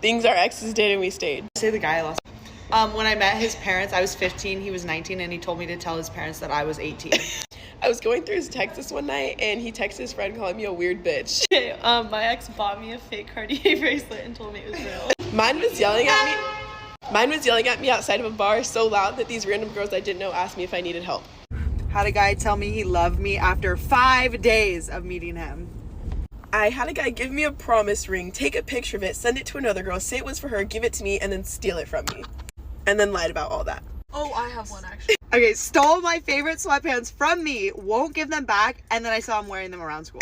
things our exes did and we stayed. Say the guy I lost. When I met his parents, I was 15, he was 19, and he told me to tell his parents that I was 18. I was going through his texts this one night, and he texted his friend calling me a weird bitch. Okay, my ex bought me a fake Cartier bracelet and told me it was real. Mine was yelling at me outside of a bar so loud that these random girls I didn't know asked me if I needed help. Had a guy tell me he loved me after 5 days of meeting him. I had a guy give me a promise ring, take a picture of it, send it to another girl, say it was for her, give it to me, and then steal it from me. And then lied about all that. Oh, I have one actually. Okay, stole my favorite sweatpants from me, won't give them back, and then I saw him wearing them around school.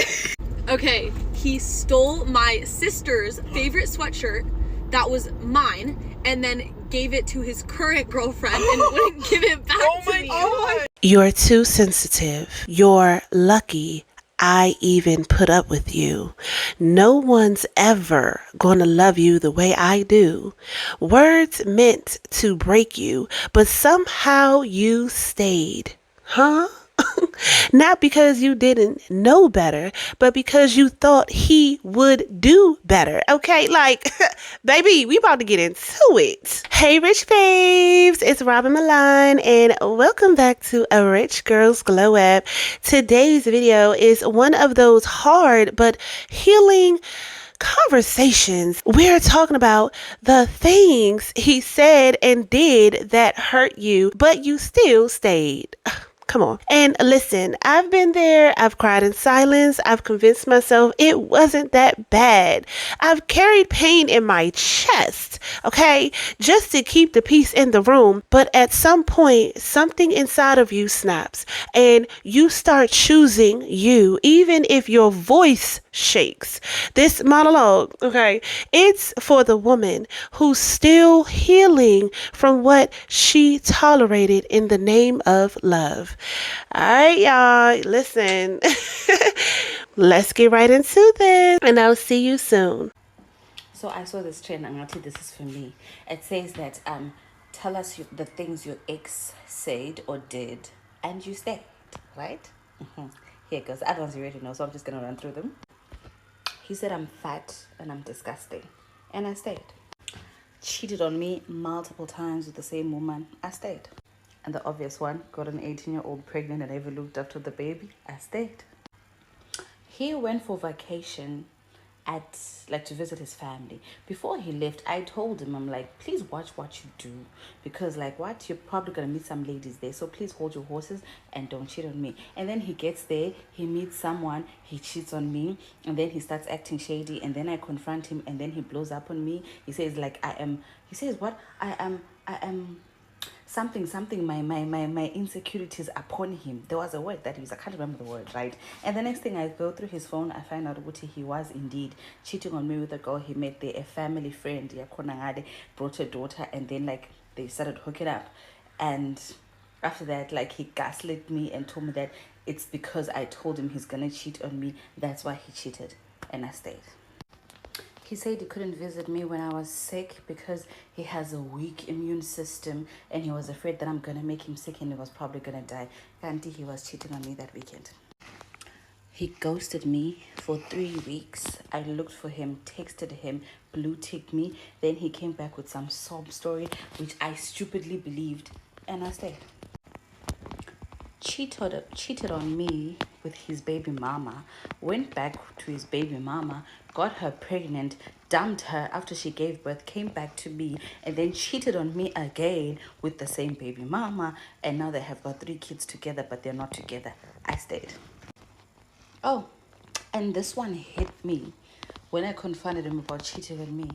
Okay, he stole my sister's favorite sweatshirt that was mine and then gave it to his current girlfriend and wouldn't give it back to me. Oh my. You're too sensitive. You're lucky I even put up with you. No one's ever gonna love you the way I do. Words meant to break you, but somehow you stayed. Huh? Not because you didn't know better, but because you thought he would do better. Okay, like, baby, we about to get into it. Hey, Rych Babes, it's Robyn Milan, and welcome back to A Rich Girl's Glow Up. Today's video is one of those hard but healing conversations. We're talking about the things he said and did that hurt you, but you still stayed. Come on. And listen, I've been there. I've cried in silence. I've convinced myself it wasn't that bad. I've carried pain in my chest, okay, just to keep the peace in the room. But at some point, something inside of you snaps and you start choosing you, even if your voice shakes. This monologue, okay, it's for the woman who's still healing from what she tolerated in the name of love. All right, y'all, listen. Let's get right into this, and I'll see you soon. So I saw this trend, and I'll tell you this is for me. It says that tell us the things your ex said or did, and you stayed, right? Here it goes. Otherwise, you already know, so I'm just gonna run through them. He said I'm fat and I'm disgusting, and I stayed. Cheated on me multiple times with the same woman, I stayed. And the obvious one, got an 18-year-old pregnant and never looked after the baby, I stayed. He went for vacation to visit his family. Before he left, I told him, I'm like, please watch what you do, because you're probably gonna meet some ladies there, so please hold your horses and don't cheat on me. And then he gets there, he meets someone, he cheats on me, and then he starts acting shady, and then I confront him, and then he blows up on me. He says I am something, my insecurities upon him. There was a word that he used, I can't remember the word, right? And the next thing, I go through his phone, I find out what he was indeed cheating on me with a girl he met there, a family friend, brought her daughter, and then they started hooking up. And after that, he gaslit me and told me that it's because I told him he's gonna cheat on me, that's why he cheated, and I stayed. He said he couldn't visit me when I was sick because he has a weak immune system and he was afraid that I'm going to make him sick and he was probably going to die. And he was cheating on me that weekend. He ghosted me for 3 weeks. I looked for him, texted him, blue ticked me. Then he came back with some sob story, which I stupidly believed, and I stayed. Cheated on me with his baby mama, went back to his baby mama, got her pregnant, dumped her after she gave birth, came back to me, and then cheated on me again with the same baby mama, and now they have got 3 kids together, but they're not together. I stayed. Oh, and this one hit me when I confronted him about cheating on me,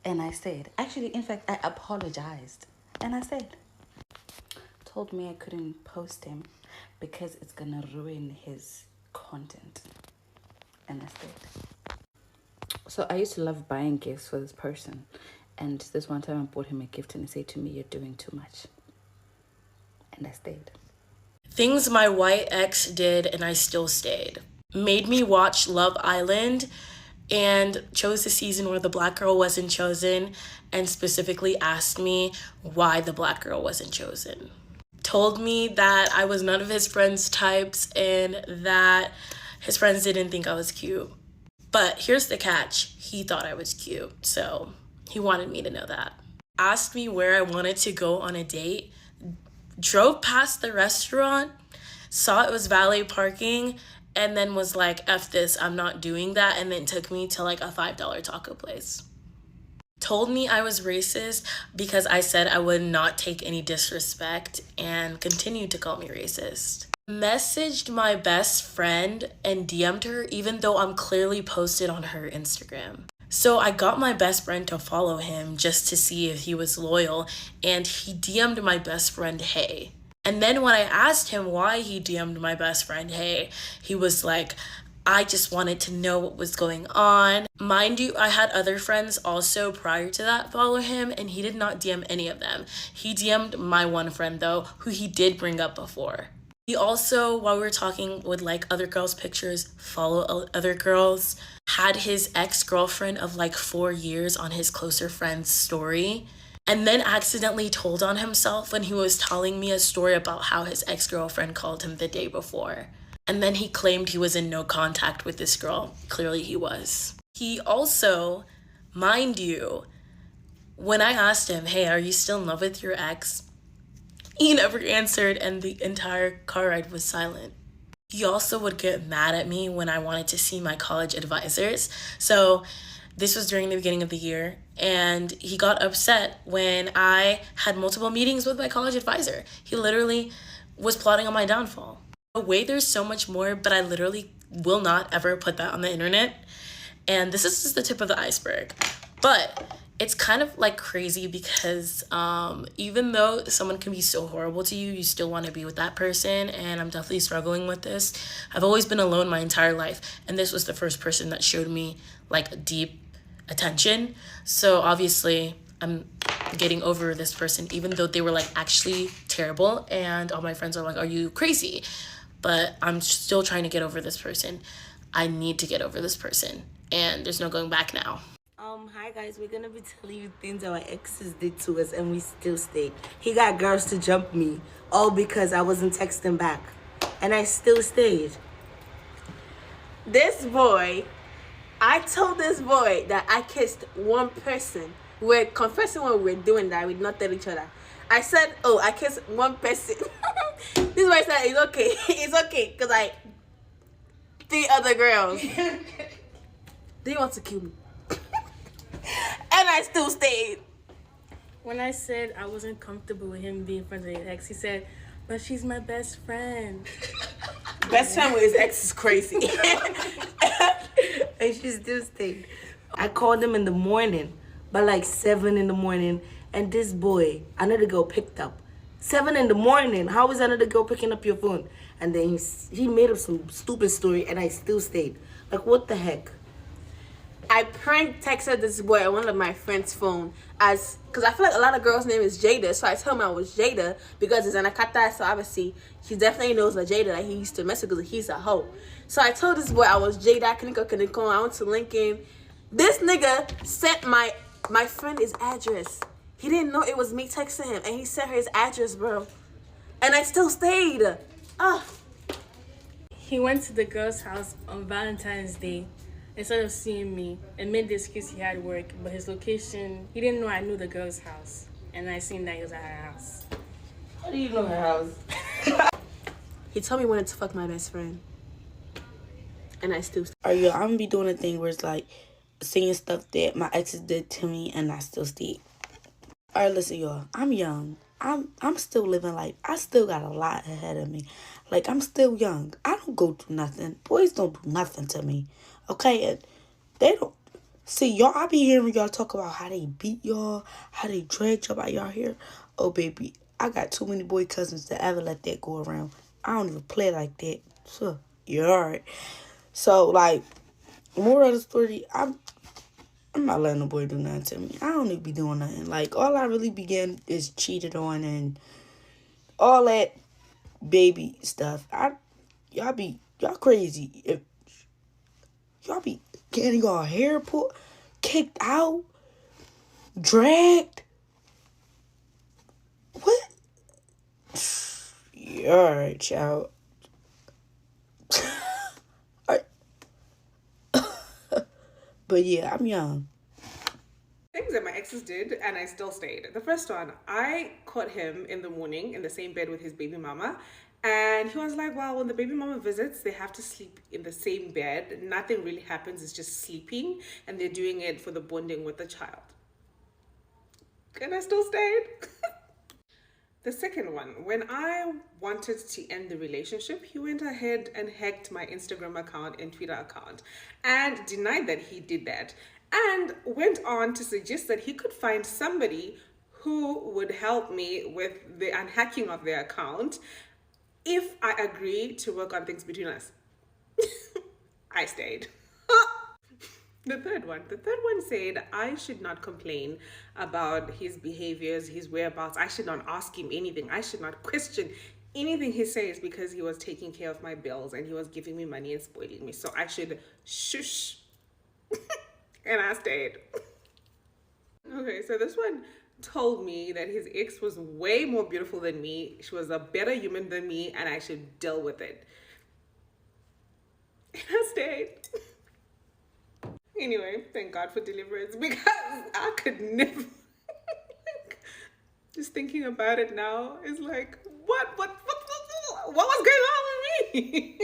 and I stayed. Actually, in fact, I apologized, and I stayed. Told me I couldn't post him because it's gonna ruin his content, and I stayed. So I used to love buying gifts for this person, and this one time I bought him a gift and he said to me, "You're doing too much," and I stayed. Things my white ex did and I still stayed. Made me watch Love Island and chose the season where the black girl wasn't chosen, and specifically asked me why the black girl wasn't chosen. Told me that I was none of his friends' types and that his friends didn't think I was cute. But here's the catch. He thought I was cute. So He wanted me to know that. Asked me where I wanted to go on a date, drove past the restaurant, saw it was valet parking, and then was like, F this, I'm not doing that, and then took me to like a $5 taco place. Told me I was racist because I said I would not take any disrespect and continued to call me racist. Messaged my best friend and DM'd her even though I'm clearly posted on her Instagram. So I got my best friend to follow him just to see if he was loyal, and he DM'd my best friend, hey. And then when I asked him why he DM'd my best friend, hey, he was like, I just wanted to know what was going on. Mind you, I had other friends also prior to that follow him, and he did not DM any of them. He DM'd my one friend though, who he did bring up before. He also, while we were talking, would like other girls' pictures, follow other girls, had his ex-girlfriend of like 4 years on his closer friend's story, and then accidentally told on himself when he was telling me a story about how his ex-girlfriend called him the day before. And then he claimed he was in no contact with this girl. Clearly he was. He also, mind you, when I asked him, hey, are you still in love with your ex? He never answered, and the entire car ride was silent. He also would get mad at me when I wanted to see my college advisors. So this was during the beginning of the year, and he got upset when I had multiple meetings with my college advisor. He literally was plotting on my downfall. Wait, there's so much more, but I literally will not ever put that on the internet. And this is just the tip of the iceberg. But it's kind of like crazy because even though someone can be so horrible to you, you still want to be with that person. And I'm definitely struggling with this. I've always been alone my entire life, and this was the first person that showed me like deep attention. So obviously I'm getting over this person, even though they were like actually terrible, and all my friends are like, are you crazy? But I'm still trying to get over this person. I need to get over this person, and there's no going back now. Hi guys, we're gonna be telling you things our exes did to us and we still stayed. He got girls to jump me, all because I wasn't texting back, and I still stayed. This boy, I told this boy that I kissed one person. We're confessing when we were doing that. We did not tell each other. I said, oh, I kissed one person. This boy said, it's okay. It's okay. Because 3 other girls. They want to kill me. And I still stayed. When I said I wasn't comfortable with him being friends with his ex, he said, but she's my best friend. Best friend with his ex is crazy. And she still stayed. I called him in the morning, by like 7 in the morning, and this boy, another girl picked up. 7 in the morning, how is another girl picking up your phone? And then he made up some stupid story, and I still stayed. Like, what the heck? I prank texted this boy on one of my friend's phone because I feel like a lot of girls' name is Jada, so I told him I was Jada because it's Anakata, so obviously he definitely knows that Jada, like he used to mess with because he's a hoe. So I told this boy I was Jada, Kaniko, I went to Lincoln. This nigga sent my friend his address. He didn't know it was me texting him, and he sent her his address, bro. And I still stayed. He went to the girl's house on Valentine's Day instead of seeing me and made the excuse he had work, but his location, he didn't know I knew the girl's house, and I seen that he was at her house. How do you know her house? He told me he wanted to fuck my best friend, and I still stayed. I'm gonna be doing a thing where it's like saying stuff that my exes did to me and I still stayed. Alright, listen y'all, I'm young. I'm still living life. I still got a lot ahead of me. Like, I'm still young. I don't go through nothing. Boys don't do nothing to me. Okay? And they don't. See, y'all, I be hearing y'all talk about how they beat y'all, how they drag y'all by y'all hair. Oh, baby, I got too many boy cousins to ever let that go around. I don't even play like that. So, you're alright. So, like, more of the story, I'm not letting no boy do nothing to me. I don't need to be doing nothing. Like, all I really began is cheated on and all that baby stuff. Y'all crazy. If y'all be getting y'all hair pulled, kicked out, dragged. What? Yeah, alright, child. I But yeah, I'm young. think things that my exes did and I still stayed. The first one, I caught him in the morning in the same bed with his baby mama. And he was like, well, when the baby mama visits, they have to sleep in the same bed. Nothing really happens. It's just sleeping. And they're doing it for the bonding with the child. And I still stayed. The second one, when I wanted to end the relationship, he went ahead and hacked my Instagram account and Twitter account and denied that he did that. And went on to suggest that he could find somebody who would help me with the unhacking of their account if I agree to work on things between us. I stayed. The third one said I should not complain about his behaviors, his whereabouts. I should not ask him anything. I should not question anything he says because he was taking care of my bills and he was giving me money and spoiling me. So I should shush. And I stayed. Okay, so this one told me that his ex was way more beautiful than me. She was a better human than me and I should deal with it. And I stayed. Anyway, thank God for deliverance because I could never. Just thinking about it now is like, what was going on with me?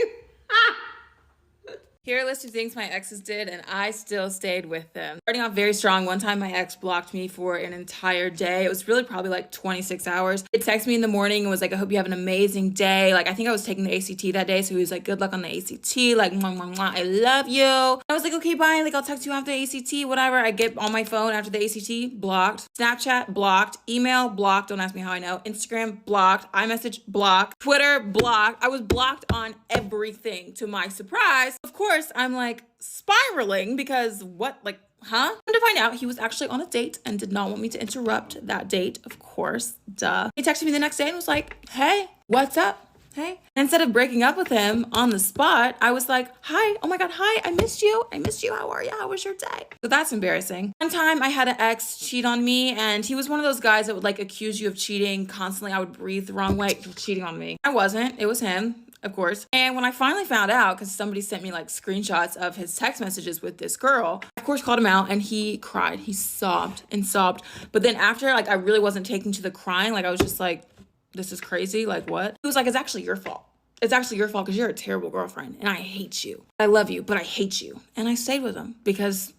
Here are a list of things my exes did, and I still stayed with them. Starting off very strong, one time my ex blocked me for an entire day. It was really probably like 26 hours. He texted me in the morning and was like, I hope you have an amazing day. Like, I think I was taking the ACT that day, so he was like, good luck on the ACT. Like, mwah, mwah, mwah, I love you. I was like, okay, bye. Like, I'll text you after the ACT, whatever. I get on my phone after the ACT, blocked. Snapchat, blocked. Email, blocked. Don't ask me how I know. Instagram, blocked. iMessage, blocked. Twitter, blocked. I was blocked on everything. To my surprise, of course, I'm like spiraling because what, like, huh? And to find out he was actually on a date and did not want me to interrupt that date, of course, duh. He texted me the next day and was like, hey, what's up? Hey. And instead of breaking up with him on the spot, I was like, hi, oh my God, hi, I missed you. How are you? How was your day? So that's embarrassing. One time I had an ex cheat on me and he was one of those guys that would like accuse you of cheating constantly. I would breathe the wrong way, cheating on me. I wasn't, it was him. Of course. And when I finally found out, because somebody sent me like screenshots of his text messages with this girl, I of course called him out and he cried. He sobbed and sobbed. But then after, like, I really wasn't taking to the crying. Like, I was just like, this is crazy. Like, what? He was like, it's actually your fault. It's actually your fault because you're a terrible girlfriend and I hate you. I love you, but I hate you. And I stayed with him because,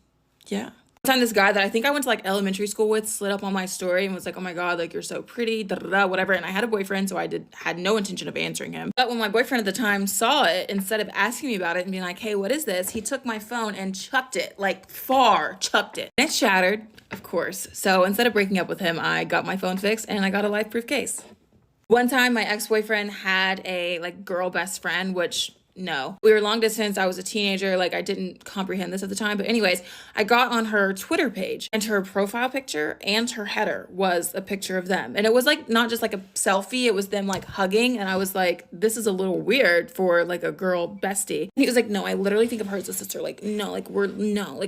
yeah. One time this guy that I think I went to like elementary school with slid up on my story and was like, oh my God, like, you're so pretty, da da da, whatever. And I had a boyfriend, so I had no intention of answering him. But when my boyfriend at the time saw it, instead of asking me about it and being like, hey, what is this? He took my phone and chucked it, like far chucked it. And it shattered, of course. So instead of breaking up with him, I got my phone fixed and I got a life-proof case. One time my ex-boyfriend had a like girl best friend, which no. We were long distance. I was a teenager. Like, I didn't comprehend this at the time. But anyways, I got on her Twitter page and her profile picture and her header was a picture of them. And it was like not just like a selfie. It was them like hugging. And I was like, this is a little weird for like a girl bestie. And he was like, no, I literally think of her as a sister. Like, no, like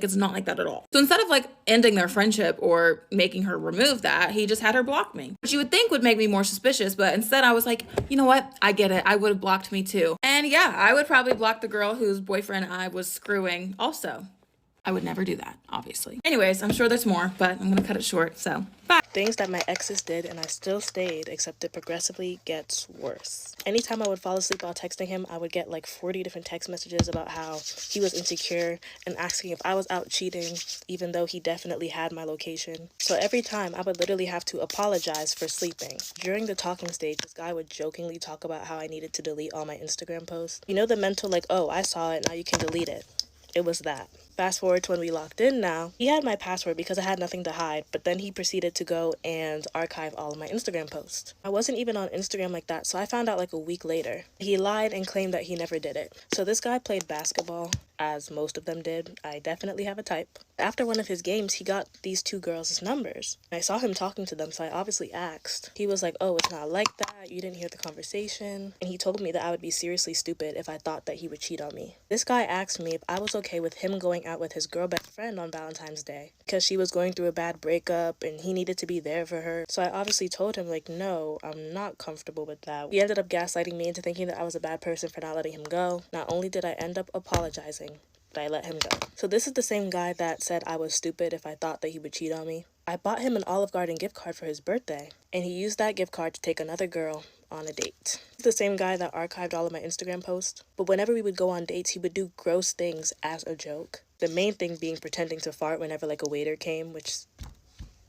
it's not like that at all. So instead of like ending their friendship or making her remove that, he just had her block me, which you would think would make me more suspicious. But instead I was like, you know what? I get it. I would have blocked me too. And yeah, I would probably block the girl whose boyfriend I was screwing also. I would never do that, obviously. Anyways, I'm sure there's more, but I'm gonna cut it short, so bye. Things that my exes did and I still stayed, except it progressively gets worse. Anytime I would fall asleep while texting him, I would get like 40 different text messages about how he was insecure and asking if I was out cheating, even though he definitely had my location. So every time I would literally have to apologize for sleeping. During the talking stage, this guy would jokingly talk about how I needed to delete all my Instagram posts. You know the mental like, oh, I saw it, now you can delete it. It was that. Fast forward to when we locked in now, he had my password because I had nothing to hide, but then he proceeded to go and archive all of my Instagram posts. I wasn't even on Instagram like that, so I found out like a week later. He lied and claimed that he never did it. So this guy played basketball, as most of them did. I definitely have a type. After one of his games, he got these two girls' numbers. I saw him talking to them, so I obviously asked. He was like, oh, it's not like that. You didn't hear the conversation. And he told me that I would be seriously stupid if I thought that he would cheat on me. This guy asked me if I was okay with him going out with his girl best friend on Valentine's Day because she was going through a bad breakup and he needed to be there for her. So I obviously told him, like, no, I'm not comfortable with that. He ended up gaslighting me into thinking that I was a bad person for not letting him go. Not only did I end up apologizing, but I let him go. So this is the same guy that said I was stupid if I thought that he would cheat on me. I bought him an Olive Garden gift card for his birthday, and he used that gift card to take another girl on a date. He's the same guy that archived all of my Instagram posts, but whenever we would go on dates, he would do gross things as a joke. The main thing being pretending to fart whenever like a waiter came, which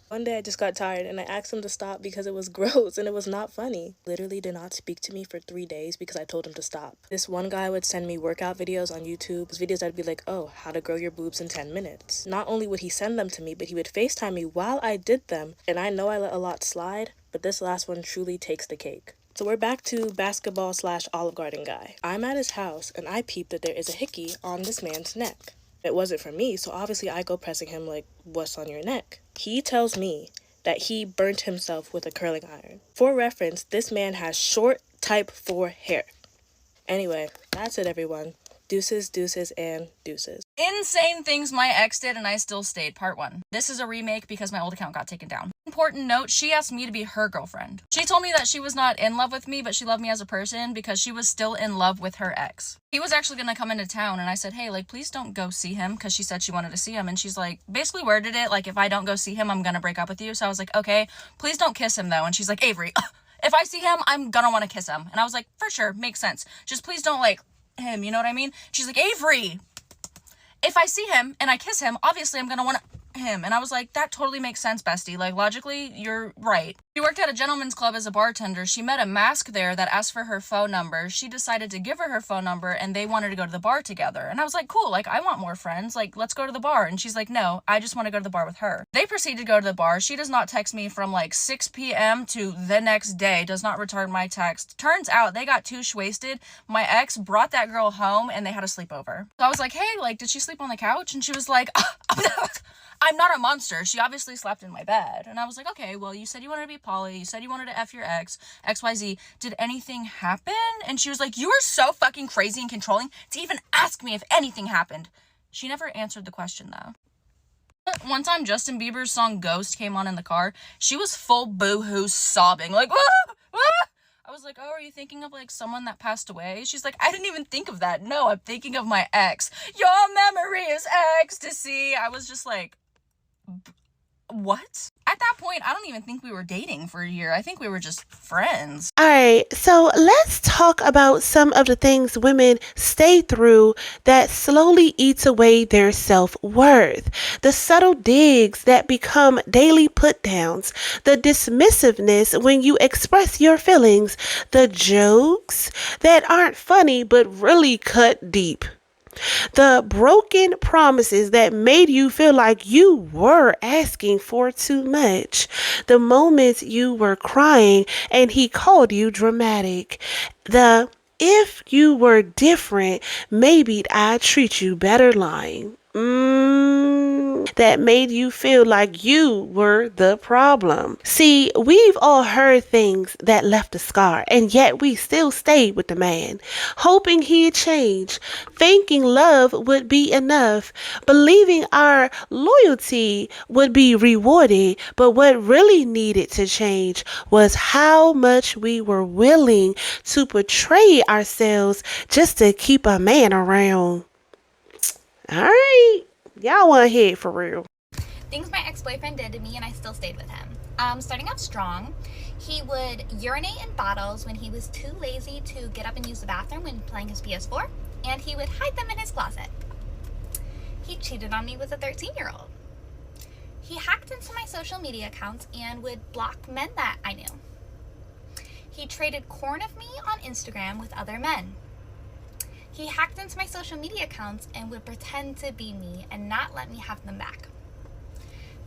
one day I just got tired and I asked him to stop because it was gross and it was not funny. Literally did not speak to me for 3 days because I told him to stop. This one guy would send me workout videos on YouTube. Those videos I'd be like, oh, how to grow your boobs in 10 minutes. Not only would he send them to me, but he would FaceTime me while I did them. And I know I let a lot slide, but this last one truly takes the cake. So we're back to basketball/Olive Garden guy. I'm at his house and I peep that there is a hickey on this man's neck. It wasn't for me, so obviously I go pressing him like, what's on your neck? He tells me that he burnt himself with a curling iron. For reference, this man has short type 4 hair. Anyway, that's it everyone. Deuces, deuces, and deuces. Insane things my ex did and I still stayed, part 1. This is a remake because my old account got taken down. Important note, she asked me to be her girlfriend. She told me that she was not in love with me, but she loved me as a person because she was still in love with her ex. He was actually gonna come into town and I said, hey, like, please don't go see him, because she said she wanted to see him, and she's like, basically worded it like, if I don't go see him, I'm gonna break up with you. So I was like, okay, please don't kiss him though. And she's like, Avery, if I see him, I'm gonna want to kiss him. And I was like, for sure, makes sense. Just please don't like him, you know what I mean? She's like, Avery, if I see him and I kiss him, obviously I'm gonna want him. And I was like, that totally makes sense, bestie. Like, logically, you're right. She worked at a gentleman's club as a bartender. She met a mask there that asked for her phone number. She decided to give her phone number and they wanted to go to the bar together. And I was like, cool, like, I want more friends. Like, let's go to the bar. And she's like, no, I just want to go to the bar with her. They proceed to go to the bar. She does not text me from like 6 p.m. to the next day, does not return my text. Turns out they got too wasted. My ex brought that girl home and they had a sleepover. So I was like, hey, like, did she sleep on the couch? And she was like, I'm not a monster. She obviously slept in my bed. And I was like, okay, well, you said you wanted to be poly. You said you wanted to F your ex, XYZ. Did anything happen? And she was like, you are so fucking crazy and controlling to even ask me if anything happened. She never answered the question, though. One time, Justin Bieber's song Ghost came on in the car. She was full boo-hoo sobbing, like, ah, ah. I was like, oh, are you thinking of, like, someone that passed away? She's like, I didn't even think of that. No, I'm thinking of my ex. Your memory is ecstasy. I was just like, what? At that point, I don't even think we were dating for a year. I think we were just friends. All right, so let's talk about some of the things women stay through that slowly eats away their self-worth. The subtle digs that become daily put-downs, the dismissiveness when you express your feelings, the jokes that aren't funny but really cut deep. The broken promises that made you feel like you were asking for too much. The moments you were crying and he called you dramatic. The if you were different, maybe I'd treat you better line. That made you feel like you were the problem. See, we've all heard things that left a scar, and yet we still stayed with the man, hoping he'd change, thinking love would be enough, believing our loyalty would be rewarded. But what really needed to change was how much we were willing to betray ourselves just to keep a man around. All right, y'all want to hear it for real. Things my ex-boyfriend did to me and I still stayed with him. Starting out strong, he would urinate in bottles when he was too lazy to get up and use the bathroom when playing his PS4, and he would hide them in his closet. He cheated on me with a 13-year-old. He hacked into my social media accounts and would block men that I knew. He traded corn of me on Instagram with other men. He hacked into my social media accounts and would pretend to be me and not let me have them back.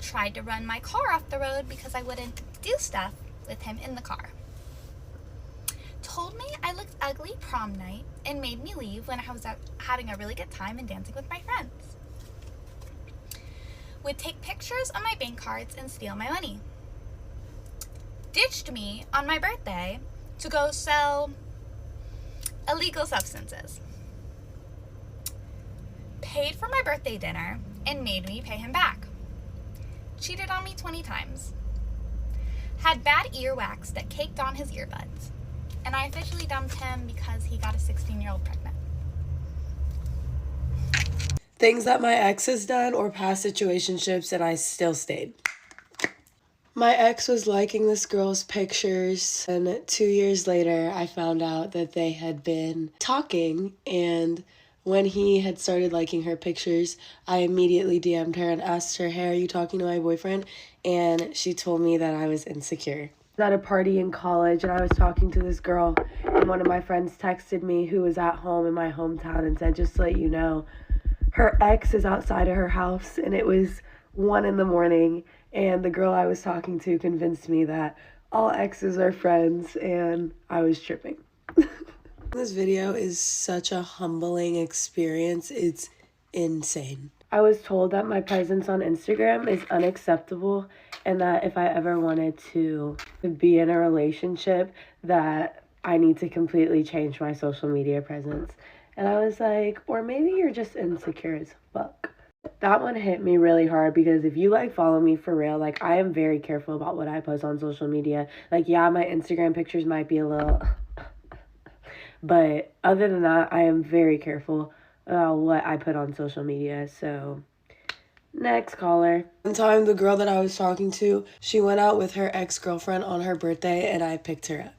Tried to run my car off the road because I wouldn't do stuff with him in the car. Told me I looked ugly prom night and made me leave when I was out having a really good time and dancing with my friends. Would take pictures of my bank cards and steal my money. Ditched me on my birthday to go sell illegal substances. Paid for my birthday dinner and made me pay him back. Cheated on me 20 times. Had bad earwax that caked on his earbuds. And I officially dumped him because he got a 16-year-old pregnant. Things that my ex has done or past situationships and I still stayed. My ex was liking this girl's pictures, and 2 years later, I found out that they had been talking, and when he had started liking her pictures, I immediately DM'd her and asked her, hey, are you talking to my boyfriend? And she told me that I was insecure. I was at a party in college, and I was talking to this girl, and one of my friends texted me who was at home in my hometown and said, just to let you know, her ex is outside of her house, and it was 1 a.m, and the girl I was talking to convinced me that all exes are friends, and I was tripping. This video is such a humbling experience. It's insane. I was told that my presence on Instagram is unacceptable, and that if I ever wanted to be in a relationship, that I need to completely change my social media presence. And I was like, or maybe you're just insecure as fuck. That one hit me really hard because if you like follow me for real, like I am very careful about what I post on social media. Like, yeah, my Instagram pictures might be a little, but other than that, I am very careful about what I put on social media. So next caller. One time, the girl that I was talking to, she went out with her ex-girlfriend on her birthday, and I picked her up.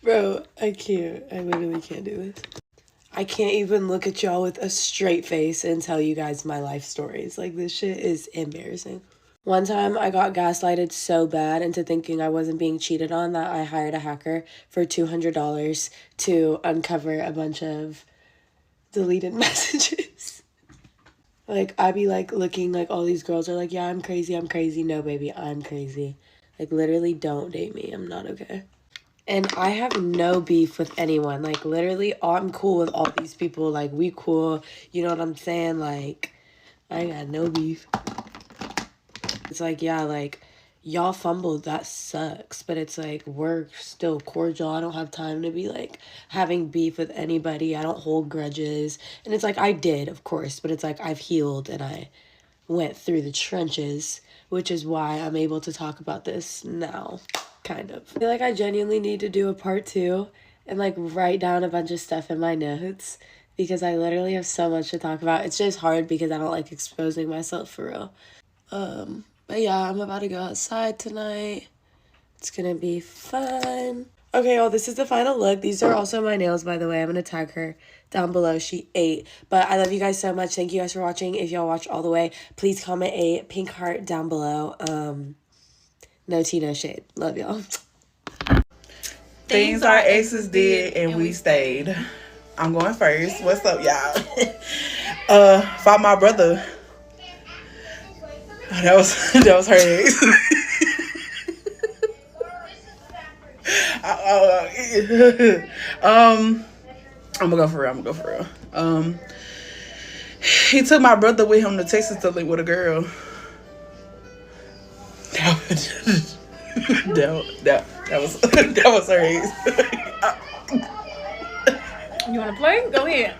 Bro, I can't. I literally can't do this. I can't even look at y'all with a straight face and tell you guys my life stories. Like, this shit is embarrassing. One time, I got gaslighted so bad into thinking I wasn't being cheated on that I hired a hacker for $200 to uncover a bunch of deleted messages. Like, I be, like, looking like all these girls are like, yeah, I'm crazy, I'm crazy. No, baby, I'm crazy. Like, literally, don't date me. I'm not okay. And I have no beef with anyone. Like, literally, I'm cool with all these people. Like, we cool. You know what I'm saying? Like, I ain't got no beef. It's like, yeah, like, y'all fumbled. That sucks. But it's like, we're still cordial. I don't have time to be, like, having beef with anybody. I don't hold grudges. And it's like, I did, of course. But it's like, I've healed and I went through the trenches, which is why I'm able to talk about this now. Kind of. I feel like I genuinely need to do a part 2 and like write down a bunch of stuff in my notes because I literally have so much to talk about. It's just hard because I don't like exposing myself for real. But yeah, I'm about to go outside tonight. It's gonna be fun. Okay, y'all, this is the final look. These are also my nails, by the way. I'm gonna tag her down below. She ate. But I love you guys so much. Thank you guys for watching. If y'all watched all the way, please comment a pink heart down below. No tea, no shade. Love y'all. Things our exes did and we stayed. I'm going first. What's up, y'all? Fought my brother. That was her ex. I'm gonna go for real. He took my brother with him to Texas to live with a girl. That was her ex. You wanna play? Go ahead.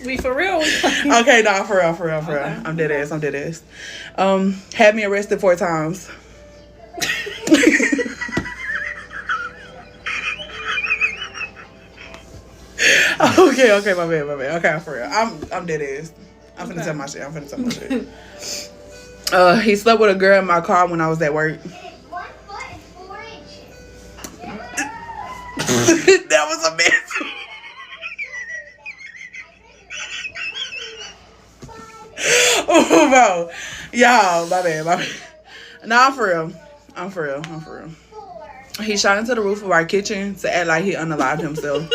We for real? Okay, nah, for real. Okay. I'm dead ass. Had me arrested 4 times. Okay, my bad. Okay, for real. I'm dead ass. I'm finna tell my shit. He slept with a girl in my car when I was at work. That was a mess. Oh, bro. Y'all, my bad. Nah, I'm for real. He shot into the roof of our kitchen to act like he unalived himself.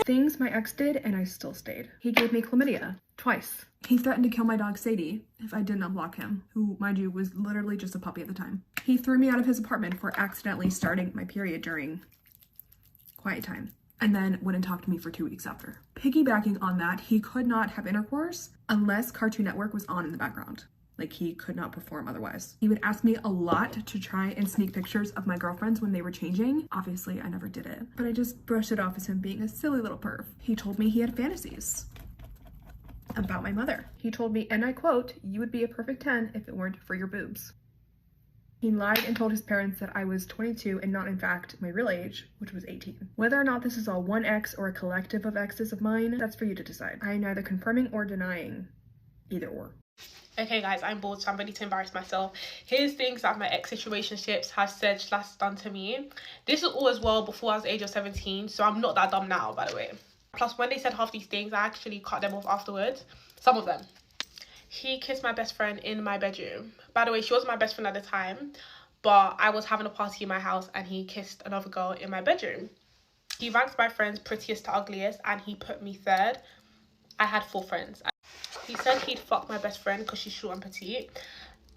Things my ex did and I still stayed. He gave me chlamydia twice. He threatened to kill my dog Sadie if I didn't unblock him, who, mind you, was literally just a puppy at the time. He threw me out of his apartment for accidentally starting my period during quiet time, and then went and talked to me for 2 weeks after. Piggybacking on that, he could not have intercourse unless Cartoon Network was on in the background. Like, he could not perform otherwise. He would ask me a lot to try and sneak pictures of my girlfriends when they were changing. Obviously, I never did it, but I just brushed it off as him being a silly little perv. He told me he had fantasies about my mother. He told me, and I quote, "You would be a perfect 10 if it weren't for your boobs." He lied and told his parents that I was 22 and not in fact my real age, which was 18. Whether or not this is all one ex or a collective of exes of mine, that's for you to decide. I am neither confirming or denying either or. Okay guys, I'm bored, so I'm ready to embarrass myself. Here's things that my ex-situationships have said / done to me. This was all as well before I was the age of 17, so I'm not that dumb now, by the way. Plus, when they said half these things, I actually cut them off afterwards. Some of them. He kissed my best friend in my bedroom. By the way, she wasn't my best friend at the time, but I was having a party in my house and he kissed another girl in my bedroom. He ranked my friends prettiest to ugliest and he put me third. I had 4 friends. He said he'd fuck my best friend because she's short and petite.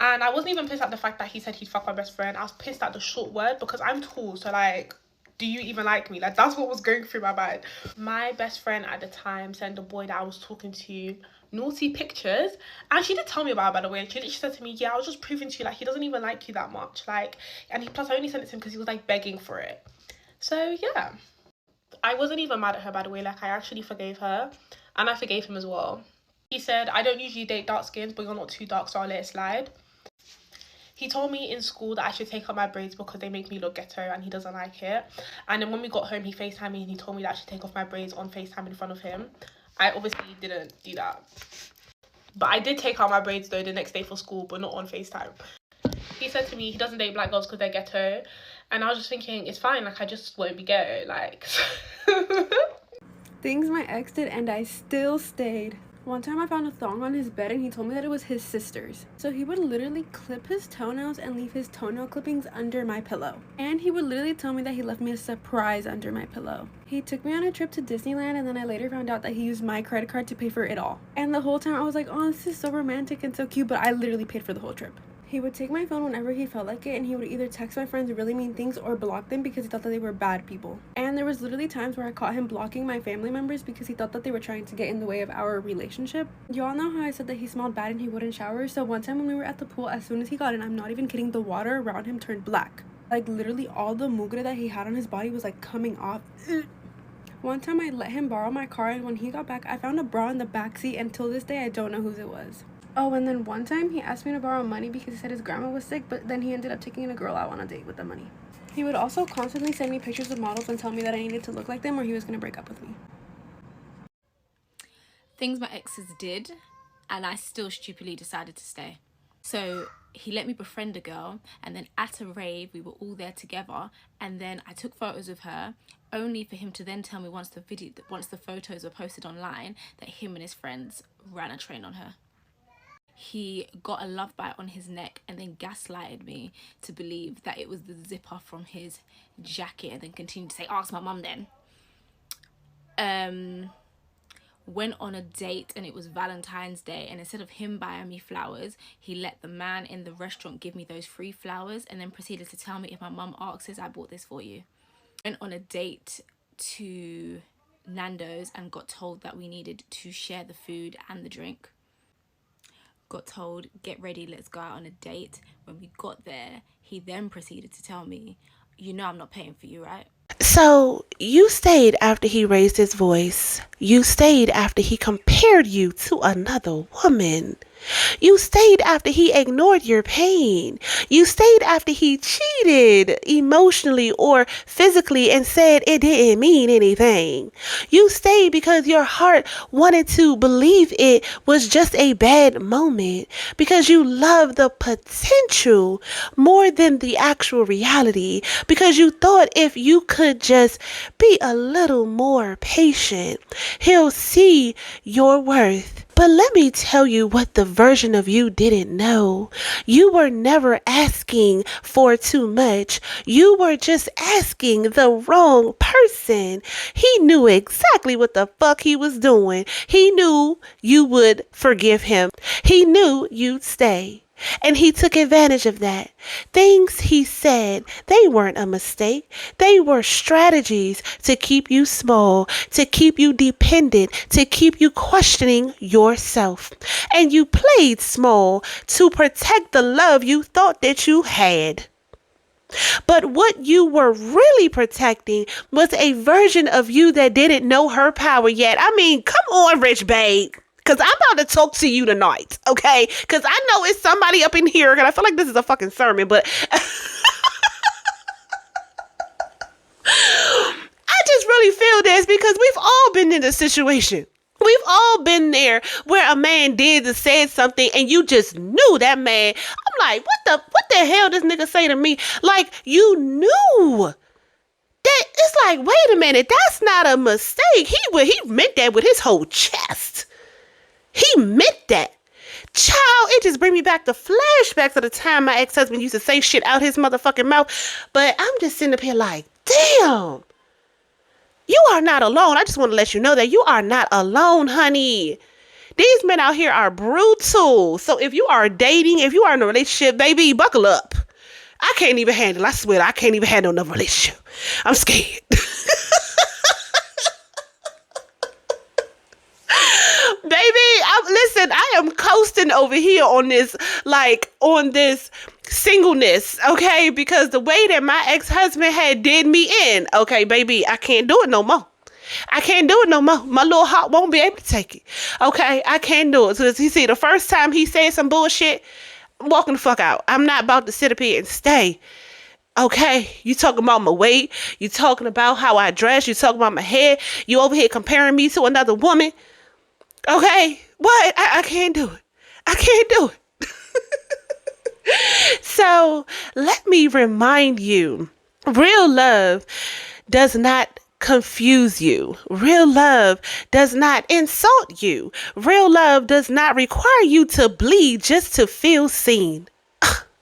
And I wasn't even pissed at the fact that he said he'd fuck my best friend. I was pissed at the short word because I'm tall. So like, do you even like me? Like, that's what was going through my mind. My best friend at the time sent the boy that I was talking to naughty pictures. And she did tell me about it, by the way. She said to me, yeah, I was just proving to you, like, he doesn't even like you that much. Like, and plus I only sent it to him because he was like begging for it. So yeah. I wasn't even mad at her, by the way. Like, I actually forgave her. And I forgave him as well. He said, I don't usually date dark skins, but you're not too dark, so I'll let it slide. He told me in school that I should take out my braids because they make me look ghetto and he doesn't like it. And then when we got home, he FaceTimed me and he told me that I should take off my braids on FaceTime in front of him. I obviously didn't do that. But I did take out my braids though the next day for school, but not on FaceTime. He said to me he doesn't date black girls because they're ghetto. And I was just thinking, it's fine, like I just won't be ghetto, like. Things my ex did and I still stayed. One time I found a thong on his bed and he told me that it was his sister's. So he would literally clip his toenails and leave his toenail clippings under my pillow. And he would literally tell me that he left me a surprise under my pillow. He took me on a trip to Disneyland and then I later found out that he used my credit card to pay for it all. And the whole time I was like, oh, this is so romantic and so cute, but I literally paid for the whole trip. He would take my phone whenever he felt like it and he would either text my friends really mean things or block them because he thought that they were bad people. And there was literally times where I caught him blocking my family members because he thought that they were trying to get in the way of our relationship. Y'all know how I said that he smelled bad and he wouldn't shower? So one time when we were at the pool, as soon as he got in, I'm not even kidding, the water around him turned black. Like literally all the mugre that he had on his body was like coming off. One time I let him borrow my car and when he got back, I found a bra in the backseat and till this day I don't know whose it was. Oh, and then one time he asked me to borrow money because he said his grandma was sick, but then he ended up taking a girl out on a date with the money. He would also constantly send me pictures of models and tell me that I needed to look like them or he was going to break up with me. Things my exes did and I still stupidly decided to stay. So he let me befriend a girl and then at a rave we were all there together and then I took photos of her only for him to then tell me once the photos were posted online that him and his friends ran a train on her. He got a love bite on his neck and then gaslighted me to believe that it was the zipper from his jacket and then continued to say, ask my mum then. Went on a date and it was Valentine's Day and instead of him buying me flowers, he let the man in the restaurant give me those free flowers and then proceeded to tell me if my mum asks, I bought this for you. Went on a date to Nando's and got told that we needed to share the food and the drink. Got told, get ready, let's go out on a date. When we got there, he then proceeded to tell me, you know I'm not paying for you, right? So you stayed after he raised his voice. You stayed after he compared you to another woman. You stayed after he ignored your pain. You stayed after he cheated emotionally or physically and said it didn't mean anything. You stayed because your heart wanted to believe it was just a bad moment, because you love the potential more than the actual reality, because you thought if you could just be a little more patient, he'll see your worth. But let me tell you what the version of you didn't know. You were never asking for too much. You were just asking the wrong person. He knew exactly what the fuck he was doing. He knew you would forgive him. He knew you'd stay. And he took advantage of that. Things he said, they weren't a mistake. They were strategies to keep you small, to keep you dependent, to keep you questioning yourself. And you played small to protect the love you thought that you had. But what you were really protecting was a version of you that didn't know her power yet. I mean, come on, Rych Babe. Because I'm about to talk to you tonight, okay? Because I know it's somebody up in here, and I feel like this is a fucking sermon, but I just really feel this because we've all been in this situation. We've all been there where a man did or said something and you just knew that man. I'm like, what the hell this nigga say to me? Like, you knew. That it's like, wait a minute, that's not a mistake. He meant that with his whole chest. He meant that. Child, it just bring me back to flashbacks of the time my ex-husband used to say shit out his motherfucking mouth. But I'm just sitting up here like, damn. You are not alone. I just want to let you know that you are not alone, honey. These men out here are brutal. So if you are dating, if you are in a relationship, baby, buckle up. I can't even handle, I swear, I can't even handle another relationship. I'm scared. Baby, listen, I am coasting over here on this singleness, okay? Because the way that my ex-husband had did me in, okay, baby, I can't do it no more. I can't do it no more. My little heart won't be able to take it, okay? I can't do it. So you see, the first time he said some bullshit, I'm walking the fuck out. I'm not about to sit up here and stay. Okay, you talking about my weight, you talking about how I dress, you talking about my hair, you over here comparing me to another woman. Okay, what? I can't do it. I can't do it. So let me remind you, real love does not confuse you. Real love does not insult you. Real love does not require you to bleed just to feel seen.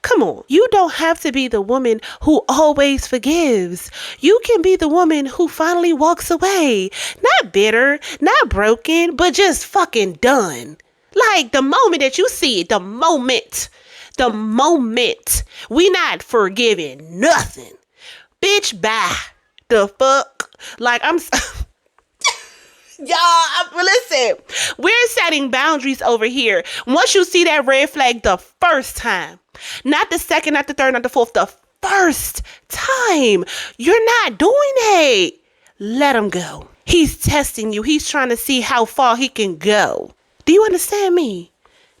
Come on. You don't have to be the woman who always forgives. You can be the woman who finally walks away. Not bitter, not broken, but just fucking done. Like the moment that you see it, the moment, we not forgiving nothing. Bitch, bye. The fuck? Like y'all, listen, we're setting boundaries over here. Once you see that red flag the first time, not the second, not the third, not the fourth, the first time, you're not doing it. Let him go. He's testing you. He's trying to see how far he can go. Do you understand me?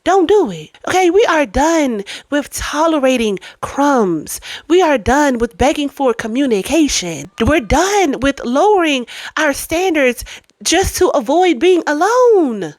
Don't do it. Okay, we are done with tolerating crumbs. We are done with begging for communication. We're done with lowering our standards just to avoid being alone.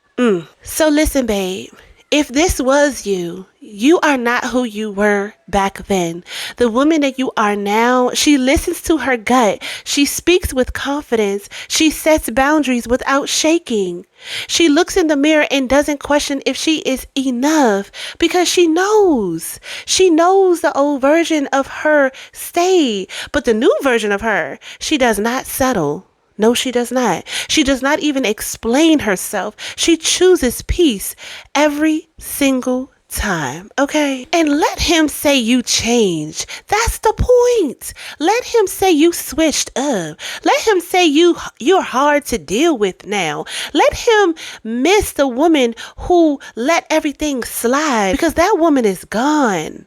So listen, babe. If this was you, you are not who you were back then. The woman that you are now, she listens to her gut. She speaks with confidence. She sets boundaries without shaking. She looks in the mirror and doesn't question if she is enough because she knows. She knows the old version of her stayed, but the new version of her, she does not settle. No, she does not. She does not even explain herself. She chooses peace every single time, okay? And let him say you changed. That's the point. Let him say you switched up. Let him say you're hard to deal with now. Let him miss the woman who let everything slide because that woman is gone.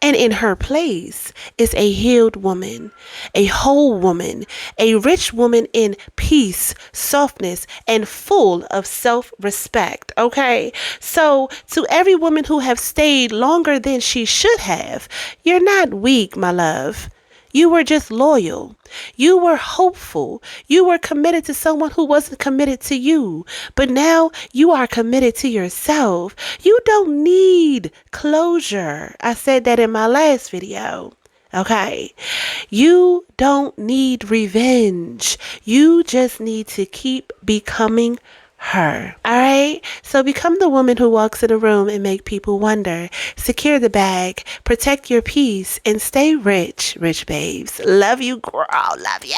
And in her place is a healed woman, a whole woman, a rich woman in peace, softness, and full of self-respect, okay? So to every woman who have stayed longer than she should have, you're not weak, my love. You were just loyal. You were hopeful. You were committed to someone who wasn't committed to you. But now you are committed to yourself. You don't need closure. I said that in my last video. Okay. You don't need revenge. You just need to keep becoming her. All right. So become the woman who walks in a room and make people wonder. Secure the bag, protect your peace, and stay rich, rich babes. Love you, girl. Love you.